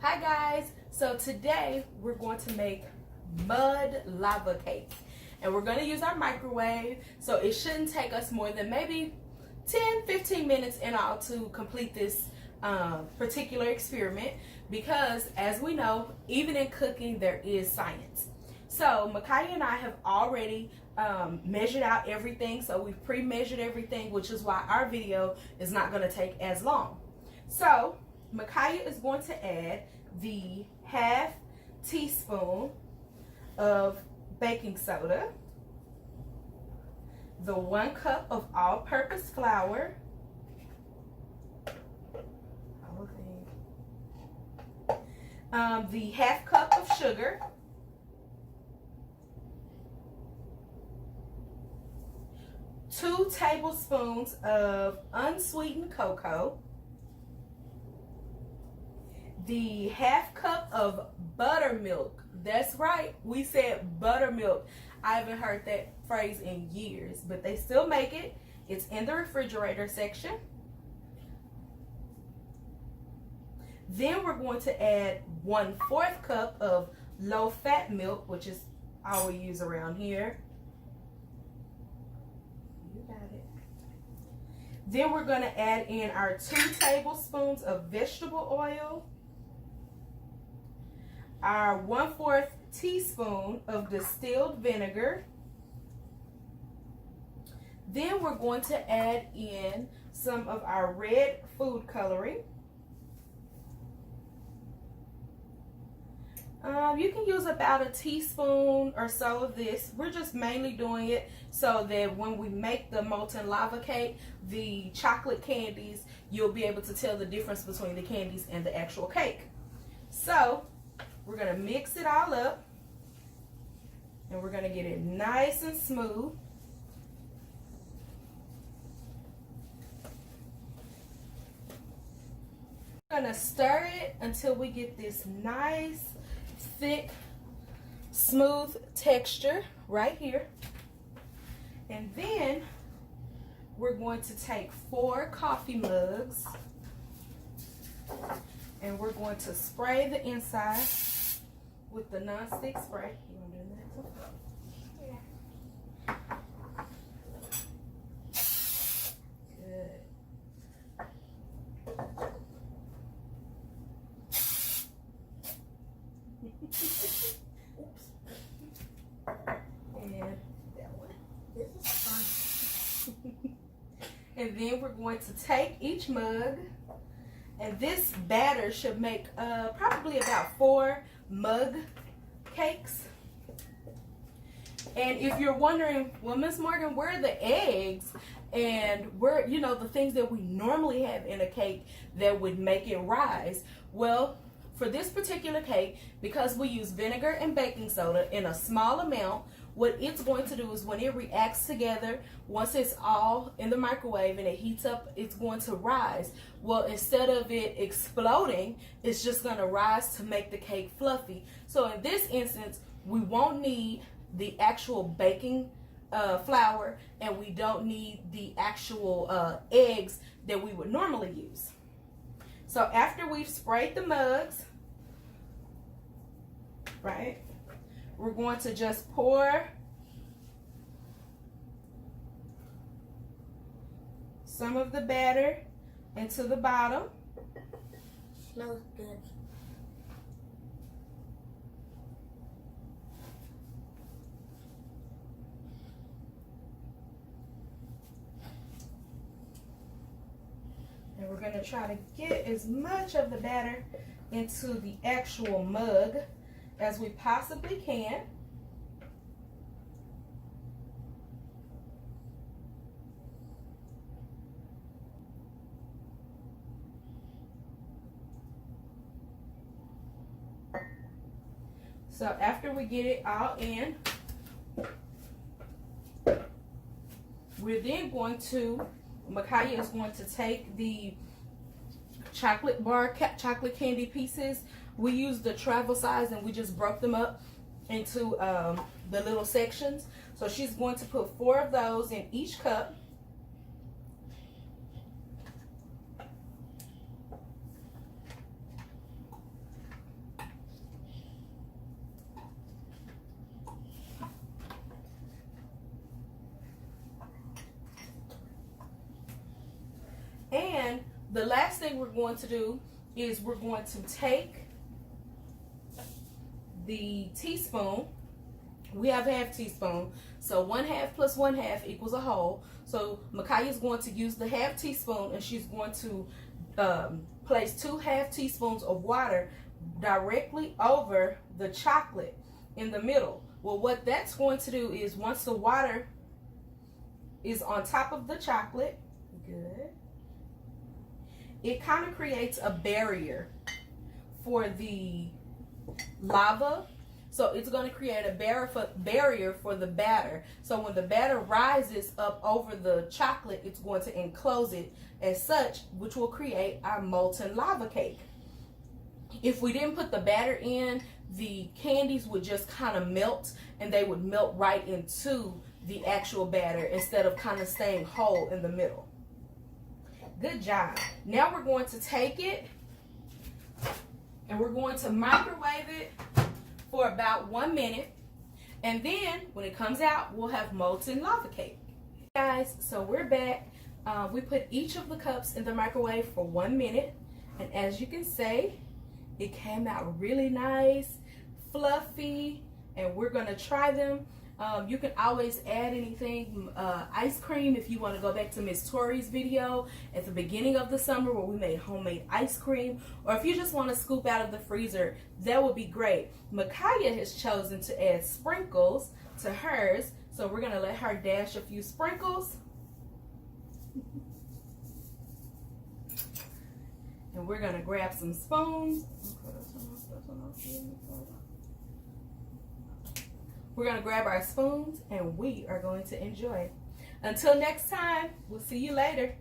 Hi guys, so today we're going to make mud lava cakes and we're going to use our microwave, so it shouldn't take us more than maybe 10-15 minutes in all to complete this particular experiment, because as we know, even in cooking there is science. So Micaiah and I have already measured out everything, so we've pre-measured everything, which is why our video is not going to take as long. So Micaiah is going to add the half teaspoon of baking soda, the 1 cup of all-purpose flour, the half cup of sugar, 2 tablespoons of unsweetened cocoa, the half cup of buttermilk. That's right, we said buttermilk. I haven't heard that phrase in years, but they still make it. It's in the refrigerator section. Then we're going to add 1/4 cup of low-fat milk, which is all we use around here. You got it. Then we're going to add in our 2 tablespoons of vegetable oil, our 1/4 teaspoon of distilled vinegar. Then we're going to add in some of our red food coloring. You can use about a teaspoon or so of this. We're just mainly doing it so that when we make the molten lava cake, the chocolate candies, you'll be able to tell the difference between the candies and the actual cake. So we're going to mix it all up and we're going to get it nice and smooth. We're going to stir it until we get this nice, thick, smooth texture right here. And then we're going to take 4 coffee mugs and we're going to spray the inside with the non-stick spray. You want to do that too? Good. Oops. And that one. This is fun. And then we're going to take each mug, and this batter should make probably about 4 mug cakes. And if you're wondering, well, Miss Morgan, where are the eggs and where, you know, the things that we normally have in a cake that would make it rise? Well, for this particular cake, because we use vinegar and baking soda in a small amount, what it's going to do is when it reacts together, once it's all in the microwave and it heats up, it's going to rise. Well, instead of it exploding, it's just going to rise to make the cake fluffy. So in this instance, we won't need the actual baking flour, and we don't need the actual eggs that we would normally use. So after we've sprayed the mugs, right, we're going to just pour some of the batter into the bottom. Smells good. And we're going to try to get as much of the batter into the actual mug as we possibly can. So after we get it all in, we're then going to, Micaiah is going to take the chocolate chocolate candy pieces. We used the travel size and we just broke them up into the little sections. So she's going to put 4 of those in each cup. the last thing we're going to do is we're going to take the teaspoon. We have a half teaspoon, so 1/2 plus 1/2 equals a whole. So Micaiah is going to use the half teaspoon, and she's going to place 2 half teaspoons of water directly over the chocolate in the middle. Well, what that's going to do is once the water is on top of the chocolate, good, it kind of creates a barrier for the lava. So it's going to create a barrier for the batter. So when the batter rises up over the chocolate, it's going to enclose it as such, which will create our molten lava cake. If we didn't put the batter in, the candies would just kind of melt, and they would melt right into the actual batter instead of kind of staying whole in the middle. Good job. Now we're going to take it and we're going to microwave it for about 1 minute, and then when it comes out, we'll have molten lava cake. Guys, so we're back. We put each of the cups in the microwave for 1 minute, and as you can see, it came out really nice, fluffy, and we're gonna try them. You can always add anything, ice cream, if you want to go back to Miss Tori's video at the beginning of the summer where we made homemade ice cream, or if you just want to scoop out of the freezer, that would be great. Micaiah has chosen to add sprinkles to hers, so we're going to let her dash a few sprinkles. And we're going to grab some spoons. We're going to grab our spoons and we are going to enjoy it. Until next time, we'll see you later.